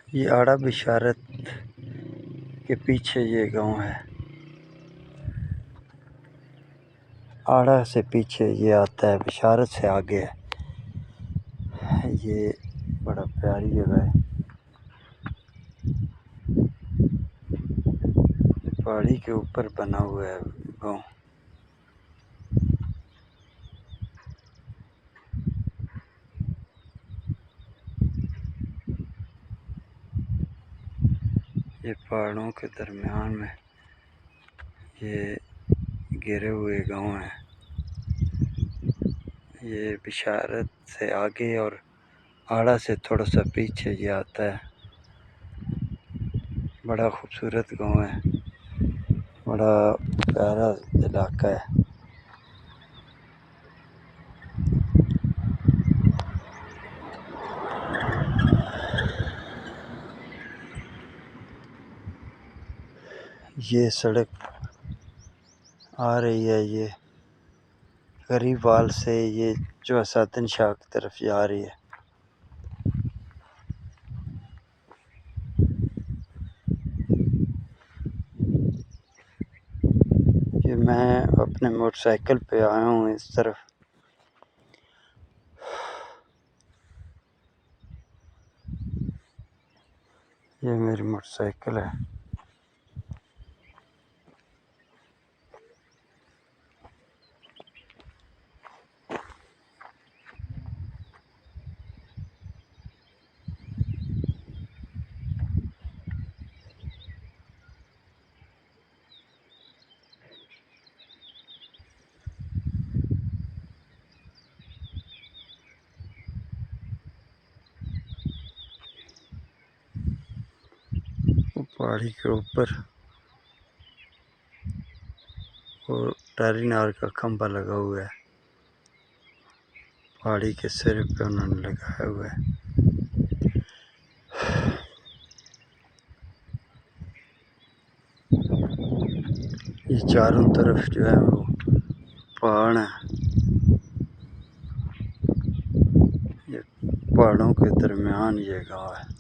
ये आड़ा बिशारत के पीछे ये गांव है। आड़ा से पीछे ये आता है, बिशारत से आगे है। ये बड़ा प्यारी जगह है। पहाड़ी के ऊपर बना हुआ है गांव। ये पहाड़ों के दरमियान में ये घिरे हुए गांव हैं। ये बिशारत से आगे और आड़ा से थोड़ा सा पीछे ये आता है। बड़ा खूबसूरत गांव है, बड़ा प्यारा इलाका है। ये सड़क आ रही है, ये गरीबाल से ये जो हसातन शाह की तरफ जा रही है। ये मैं अपने मोटरसाइकिल पे आया हूँ इस तरफ। ये मेरी मोटरसाइकिल है। पहाड़ी के ऊपर और टारीनार का खंभा लगा हुआ है। पहाड़ी के सिर पे उन्होंने लगाया हुआ है। ये चारों तरफ जो है वो पहाड़ है। ये पहाड़ों के दरमियान ये गाँव है।